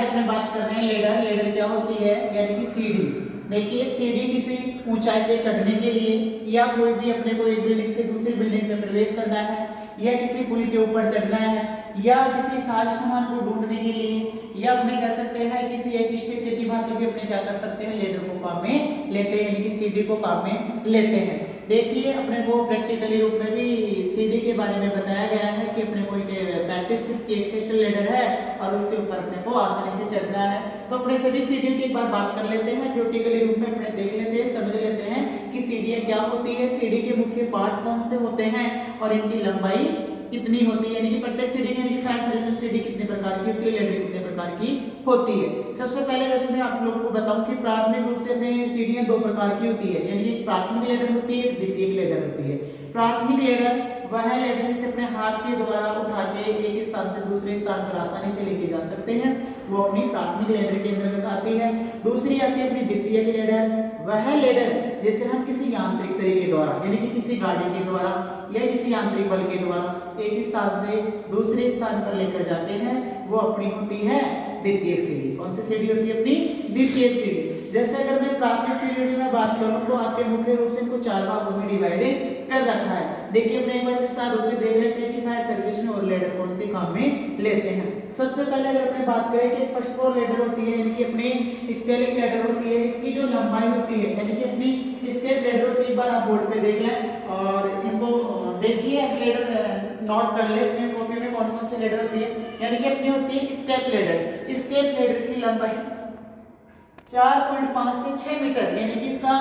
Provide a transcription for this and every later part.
अपने बात कर रहे हैं लेडर। लेडर क्या होती है, यानी कि सीढ़ी। देखिए सीढ़ी किसी ऊंचाई पे चढ़ने के लिए, या कोई भी अपने को एक बिल्डिंग से दूसरी बिल्डिंग पे प्रवेश करना है, या किसी पुल के ऊपर चढ़ना है, या किसी साज सामान को ढूंढने के लिए, या अपने कह सकते हैं किसी एक स्ट्रक्चर की भांति भी अपने क्या कर सकते हैं, लेडर को काम में लेते हैं, यानी कि सीढ़ी को काम में लेते हैं। देखिए अपने को प्रैक्टिकली रूप में भी सीढ़ी के बारे में बताया गया है कि अपने को 35 फीट की एक्सटेंशन लेडर है और उसके ऊपर अपने को आसानी से चढ़ना है। तो अपने सभी सीढ़ियों की एक बार बात कर लेते हैं, थ्योरेटिकली रूप में अपने देख लेते हैं, समझ लेते हैं कि सीढ़ियाँ क्या होती है, सीढ़ी के मुख्य पार्ट कौन से होते हैं और इनकी लंबाई कितनी होती है, यानी कि प्रत्येक सीढ़ी की, यानी कि फायर सर्विस सीढ़ी कितने प्रकार की होती है, लेडर कितने प्रकार की होती है। सबसे पहले जैसे मैं आप लोगों को बताऊं कि प्राथमिक रूप से अपनी सीढ़ियां दो प्रकार की होती है, यानी कि प्राथमिक लेडर होती है, द्वितीयक लेडर होती है। प्राथमिक लेडर वह लेडर जिसे अपने हाथ के द्वारा उठा के एक स्थान से दूसरे स्थान पर आसानी से लेके जा सकते हैं, वो अपनी प्राथमिक लेडर के अंतर्गत आती है। दूसरी आती है अपनी द्वितीयक लेडर, वह लेडर जिसे हम किसी यांत्रिक तरीके द्वारा, यानी कि किसी गाड़ी के द्वारा या किसी यांत्रिक बल के द्वारा एक स्थान से दूसरे स्थान पर लेकर जाते हैं, वो अपनी होती है द्वितीयक सीढ़ी। कौन सी सीढ़ी होती है, अपनी द्वितीयक सीढ़ी। जैसे अगर मैं प्राथमिक सीढ़ियों की मैं बात करूं तो आपके मुख्य रूप से इनको चार भागों में डिवाइडेड कर रखा है। देखिए अपने एक बार विस्तार रूप से देख लेते हैं कि फायर सर्विस में और लेडर कौन से काम में लेते हैं। सबसे पहले अगर अपने बात करें कि फर्स्ट फ्लोर लेडर होती है, यानी कि अपनी स्केलिंग लेडर होती है, इसकी जो लंबाई होती है, यानी कि अपनी स्केल लेडर होती है, एक बार आप बोर्ड पे देख लें और इनको देखिए लेडर नोट कर ले अपने कॉपी में कौन कौन से लेडर होती है। यानी कि अपनी होती है स्टेप लेडर। स्टेप लेडर की लंबाई 4.5 से 6 मीटर, यानी कि इसका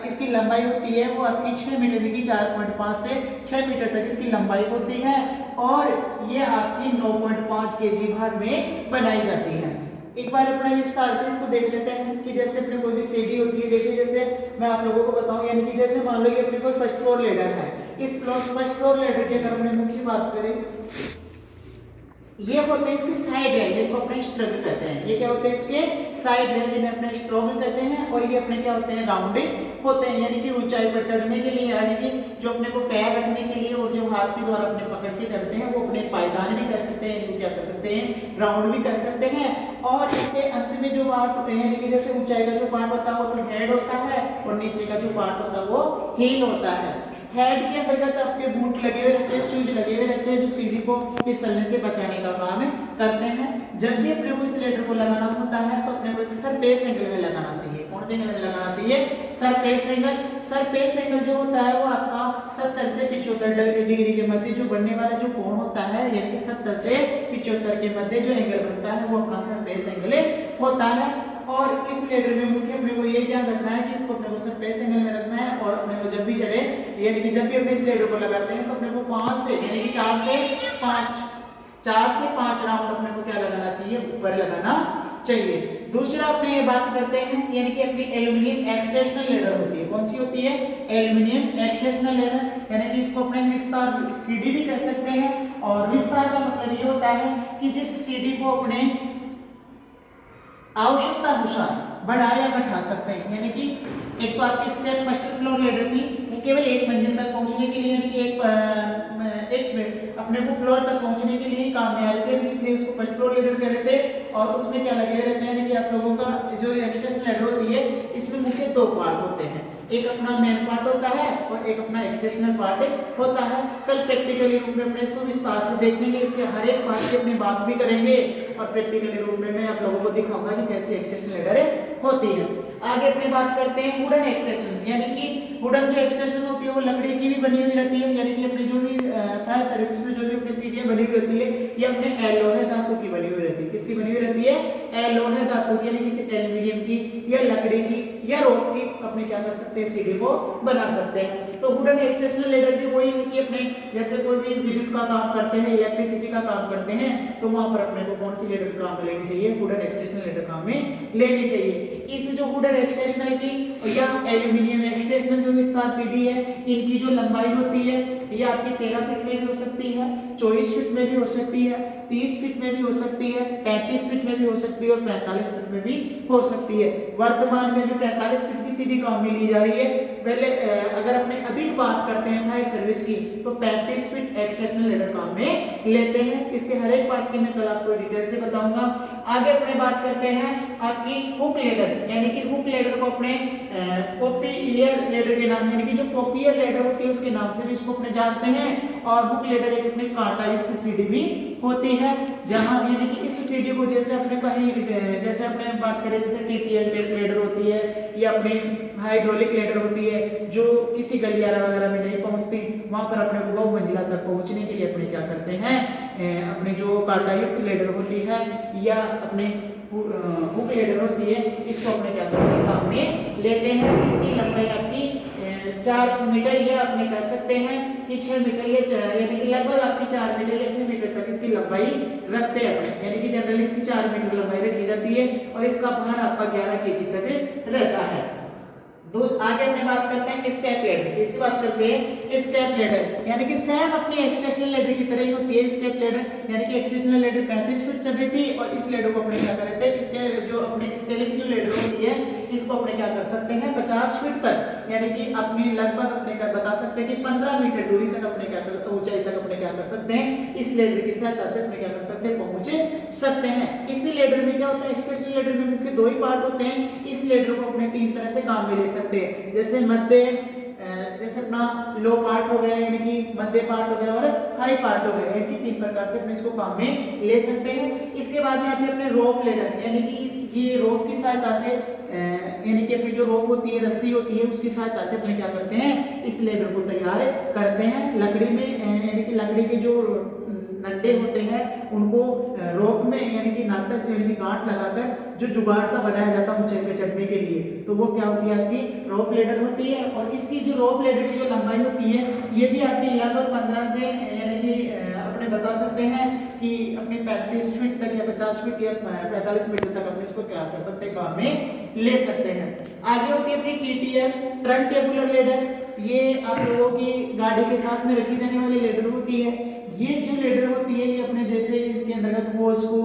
इसकी लंबाई होती है वो आपकी 6 मीटर, यानी कि 4.5 से 6 मीटर तक इसकी लंबाई होती है और ये आपकी 9.5 केजी भार में बनाई जाती है। एक बार अपने विस्तार से इसको देख लेते हैं कि जैसे अपने कोई भी सीढ़ी होती है। देखिए जैसे मैं आप लोगों को बताऊं, यानी कि जैसे मान लो कि अपने कोई फर्स्ट फ्लोर लेडर है, इस फर्स्ट फ्लोर लेडर की अगर हमने मुख्य बात करें, ये होते हैं इसके साइड रेल, जिनको अपने स्ट्रोक कहते हैं। ये क्या होते हैं, इसके साइड रेल जिन्हें अपने स्ट्रोक कहते हैं, और ये अपने क्या होते हैं, राउंडेड होते हैं, यानी कि ऊंचाई पर चढ़ने के लिए, यानी कि जो अपने को पैर रखने के लिए और जो हाथ के द्वारा अपने पकड़ के चढ़ते हैं वो अपने पायदान भी कह सकते हैं, इनको क्या कर सकते हैं, राउंड भी कह सकते हैं। और इसके अंत में जो पार्ट होते हैं, यानी कि जैसे ऊंचाई का जो पार्ट होता है वो तो हेड होता है और नीचे का जो पार्ट होता है वो हील होता है। हेड के अंतर्गत आपके बूट लगे हुए रहते हैं, शूज लगे हुए रहते हैं, जो सीढ़ी को फिसलने से बचाने का काम करते हैं। जब भी अपने को इस लेडर को लगाना होता है तो अपने को एक सरफेस एंगल में लगाना चाहिए। कौन से एंगल में लगाना चाहिए, सरफेस एंगल। सरफेस एंगल जो होता है वो आपका 70 से 75 डिग्री के मध्य जो बनने वाला जो कोण होता है, यानी कि 70 से 75 के मध्य जो एंगल बनता है वो अपना सरफेस एंगल होता है। और इस लेडर में मुख्य अपने को ये ध्यान रखना है कि इसको अपने को सरफेस एंगल में रखना है और अपने को जब भी चढ़े, यानी कि जब भी अपने इस लेडर को लगाते हैं तो अपने को 5 से, यानी कि 4 से 5 राउंड अपने को क्या लगाना चाहिए, ऊपर लगाना चाहिए। दूसरा अपने ये बात करते हैं, यानी कि अपनी एल्यूमिनियम एक्सटेंशनल लेडर होती है। कौन सी होती है, एल्यूमिनियम एक्सटेंशनल लेडर, यानी कि इसको अपने विस्तार सीढ़ी भी कह सकते हैं। और विस्तार का मतलब ये होता है कि जिस सीढ़ी को अपने आवश्यकता अनुसार बढ़ा या घटा सकते हैं, यानी कि एक तो आपकी स्टेप फर्स्ट फ्लोर लेडर थी, वो केवल एक मंजिल तक पहुंचने के लिए, यानी कि एक अपने को फ्लोर तक पहुंचने के लिए काम में आ रहे थे, इसलिए उसको फर्स्ट फ्लोर लेडर कह रहे थे। और उसमें क्या लगे हुए रहते हैं, यानी कि आप लोगों का जो एक्सटेंशन लेडर होती है इसमें मुख्य दो पार्ट होते हैं, एक अपना मेन पार्ट होता है और एक अपना एक्सटेंशनल पार्ट होता है। कल प्रैक्टिकली रूप में अपने इसको विस्तार से देखेंगे, इसके हर एक पार्ट की अपनी बात भी करेंगे और प्रैक्टिकली रूप में मैं आप लोगों को दिखाऊंगा कि कैसे एक्सटेंशन लेडर होती है। आगे अपनी बात करते हैं वुडन एक्सटेंशन, यानी कि वुडन जो एक्सटेंशन होती है वो लकड़ी की भी बनी हुई रहती है, यानी कि अपनी जो भी फायर सर्विस में जो भी अपनी सीढ़ियां बनी हुई रहती है ये अपने एलोहे धातु की बनी हुई रहती है। किसकी बनी हुई रहती है, एलोहे धातु की, यानी किसी एल्यूमिनियम की या लकड़ी की या रॉक की अपने क्या कर सकते हैं, सीढ़ी को बना सकते हैं। तो वुडन एक्सटेंशनल लेडर भी वही है कि अपने जैसे कोई भी विद्युत का काम करते हैं, इलेक्ट्रिसिटी का काम करते हैं, तो वहां पर अपने को कौन सी लेडर काम में लेनी चाहिए, वुडन एक्सटेंशनल लेडर काम में लेनी चाहिए। इस जो वुडन एक्सटेंशनल की या एल्यूमिनियम एक्सटेंशनल जो विस्तार सीढ़ी है, इनकी जो लंबाई होती है ये आपकी 13 फीट में भी हो सकती है, 24 फीट में भी हो सकती है, 30 फीट में भी हो सकती है, 35 फीट में भी हो सकती है और 45 फीट में भी हो सकती है। वर्तमान में भी 45 फीट की सीढ़ी काम में ली जा रही है। पहले अगर अपने अधिक बात करते हैं फायर सर्विस की तो 35 फीट एक्सटेंशनल लेडर काम में लेते हैं। इसके हर एक पार्ट की मैं कल आपको डिटेल से बताऊंगा। आगे अपने बात करते हैं आपकी हुक लेडर, यानी कि हुक लेडर को अपने पॉपियर लेडर के नाम, यानी कि जो पॉपियर लेडर होती है उसके नाम से भी इसको अपने जानते हैं। और हुक लेडर एक अपने कांटा युक्त सीढ़ी भी होती है, जहां यानी कि इस सीढ़ी को जैसे अपने कहीं जैसे अपने बात करें जैसे टीटीएल लेडर होती है या अपनी हाइड्रोलिक लेडर होती है जो किसी गलियारा वगैरह में नहीं पहुंचती, वहां पर अपने को बहु मंजिला तक पहुंचने के लिए अपने क्या करते हैं, अपने जो कांटा युक्त लेडर होती है या अपने हुक लेडर होती है इसको अपने क्या करते हैं, काम में लेते हैं। इसकी लंबाई आपकी 4 मीटर या अपने कह सकते हैं कि 6 मीटर यानी कि लगभग आपकी 4 मीटर या 6 मीटर तक इसकी लंबाई रखते हैं अपने, यानी कि जनरली इसकी 4 मीटर लंबाई रखी जाती है और इसका भार आपका 11 केजी तक रहता है। आगे अपने बात करते हैं स्केप लेडर की। इसी बात करते हैं स्केप लेडर, यानी कि सेम अपनी एक्सटेंशनल लेडर की तरह ही होती है स्केप लेडर, यानी कि एक्सटेंशनल लेडर 35 फीट चल रही थी और इस लेडर को अपने क्या कर रहे थे, इसके जो अपने स्केलिंग जो लेडर होती है इसको अपने क्या कर सकते हैं 50 फीट तक, यानी कि अपनी लगभग अपने क्या बता सकते हैं कि 15 मीटर दूरी तक अपने क्या कर ऊंचाई तक अपने क्या कर सकते हैं, इस लेडर की सहायता से अपने क्या कर सकते हैं, पहुंच सकते हैं। इसी लेडर में क्या होता है, एक्सटेंशनल लेडर में मुख्य 2 ही पार्ट होते हैं। इस लेडर को अपने 3 तरह से काम में ले सकते हैं, जैसे मध्य, जैसे अपना लो पार्ट हो गया यानी कि मध्य पार्ट हो गया और हाई पार्ट हो गया, यानी कि 3 प्रकार से अपने इसको काम में ले सकते हैं। इसके बाद में आती है अपने रोप लेडर, यानी कि ये रोप की सहायता से यानी कि अपनी जो रोप होती है, रस्सी होती है, उसकी सहायता से अपने क्या करते हैं, इस लेडर को तैयार करते हैं। लकड़ी में यानी कि लकड़ी के जो डंडे होते हैं उनको रोप में यानी कि नाटक यानी कि गांठ लगाकर जो जुगाड़ सा बनाया जाता है ऊंचाई पे चढ़ने के लिए, तो वो क्या होती है आपकी रोप लेडर होती है। और इसकी जो रोप लेडर की जो लंबाई होती है ये भी आपकी लगभग 15 से यानी कि अपने बता सकते हैं कि अपने 35 फीट तक या 50 फीट या 45 मीटर तक अपने इसको क्या कर सकते हैं, काम में ले सकते हैं। आगे होती है अपनी टीटीएल टर्न टेबुलर लेडर, ये आप लोगों की गाड़ी के साथ में रखी जाने वाली लेडर होती है। ये जो लेडर होती है ये अपने जैसे इनके अंतर्गत होज को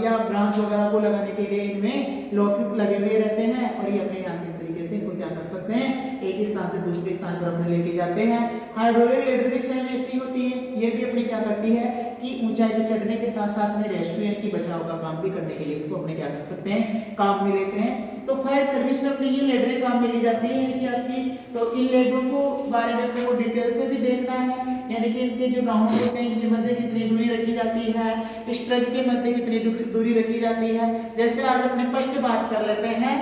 या ब्रांच वगैरह को लगाने के लिए इनमें लॉक लगे हुए रहते हैं और ये अपने यांत्रिक तरीके से इनको क्या कर सकते हैं, एक स्थान से दूसरे स्थान पर अपने लेके जाते हैं। हाइड्रोलिक लेडर भी सेम ऐसी होती है, ये भी अपने क्या करती है कि ऊंचाई पे चढ़ने के साथ साथ में रेस्क्यू यानी कि बचाव का काम भी करने के लिए इसको अपने क्या कर सकते हैं, काम में लेते हैं। तो फायर सर्विस में अपनी ये लेडरें काम में ली जाती है यानी कि आपकी, तो इन लेडरों को बारे में अपने को डिटेल से भी देखना है, यानी कि इनके जो राउंड होते हैं इनके मध्य कितनी दूरी रखी जाती है, स्ट्रग के मध्य कितनी दूरी रखी जाती है। जैसे आज अपने फर्स्ट बात कर लेते हैं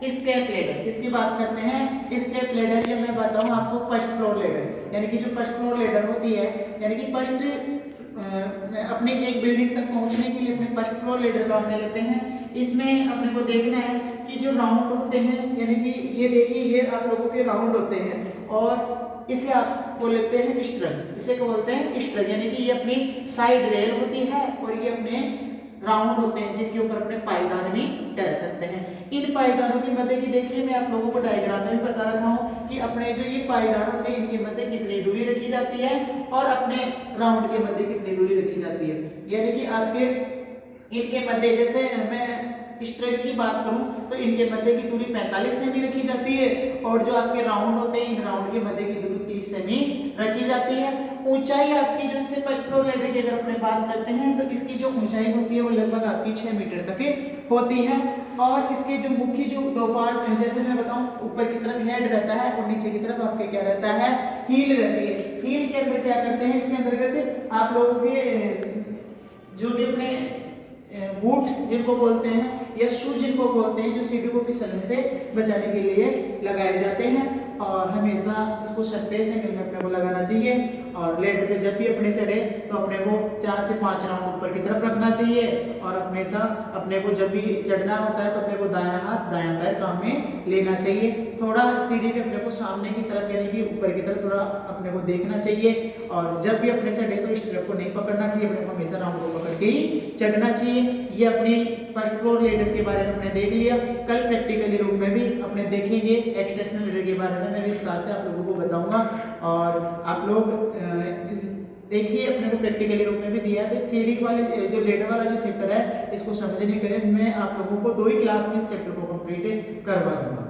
स्केप लेडर, इसकी बात करते हैं स्केप लेडर, ये मैं बताऊं आपको फर्स्ट फ्लोर लेडर, यानी कि जो फर्स्ट फ्लोर लेडर होती है यानी कि फर्स्ट अपने एक बिल्डिंग तक पहुंचने के लिए अपने फर्स्ट फ्लोर लेडर काम में लेते हैं। इसमें अपने को देखना है कि जो राउंड होते हैं यानी कि ये देखिए ये आप लोगों के राउंड होते हैं और इसे आप वो लेते हैं स्ट्रग, इसे क्या बोलते हैं स्ट्रग, यानी कि ये अपनी साइड रेल होती है और ये अपने राउंड होते हैं जिनके ऊपर अपने पायदान भी कह सकते हैं। इन पायदानों के मध्य की देखिए मैं आप लोगों को डायग्राम में भी बता रखा हूं कि अपने जो ये पायदान होते हैं इनके मध्य कितनी दूरी रखी जाती है और अपने राउंड के मध्य कितनी दूरी रखी जाती है। यानी कि आपके इनके मध्य जैसे मैं स्ट्रग की बात करूं तो इनके मध्य की दूरी 45 सेमी रखी जाती है और जो आपके राउंड होते हैं इन राउंड के मध्य की दूरी 30 सेमी रखी जाती है। ऊंचाई आपकी जैसे फर्स्ट फ्लोर लेडर की अगर अपने बात करते हैं तो इसकी जो ऊंचाई होती है वो लगभग आपकी 6 मीटर तक होती है और इसके जो मुख्य जो 2 पार्ट जैसे मैं बताऊं ऊपर की तरफ हेड रहता है और नीचे की तरफ आपके क्या रहता है, हील रहती है। हील के अंदर क्या करते हैं, इसके अंतर्गत आप लोगों के जो भी अपने बूट जिनको बोलते हैं या शू जिनको बोलते हैं जो सीढ़ी को फिसलने से बचाने के लिए लगाए जाते हैं और हमेशा इसको सरफेस एंगल में अपने को लगाना चाहिए और लेडर पे जब भी अपने चढ़े तो अपने को 4 से 5 राउंड ऊपर की तरफ रखना चाहिए और हमेशा अपने को जब भी चढ़ना होता है तो अपने को दायां हाथ दायां पैर काम में लेना चाहिए। थोड़ा सीढ़ी पे अपने को सामने की तरफ यानी कि ऊपर की तरफ थोड़ा अपने को देखना चाहिए और जब भी अपने चढ़े तो स्ट्रैप को नहीं पकड़ना चाहिए, अपने को हमेशा राउंड को पकड़ के ही चढ़ना चाहिए। ये अपनी फर्स्ट फ्लोर लेडर के बारे में अपने देख लिया। कल प्रैक्टिकली रूप में भी अपने देखेंगे एक्सटेंशनल लेडर के बारे में मैं विस्तार से आप लोगों को बताऊंगा और आप लोग देखिए अपने को प्रैक्टिकली रूप में भी दिया है, तो सीडी वाले जो लेडर वाला जो चैप्टर है इसको समझने के लिए मैं आप लोगों को 2 ही क्लास में इस चैप्टर को कंप्लीट करवा दूंगा।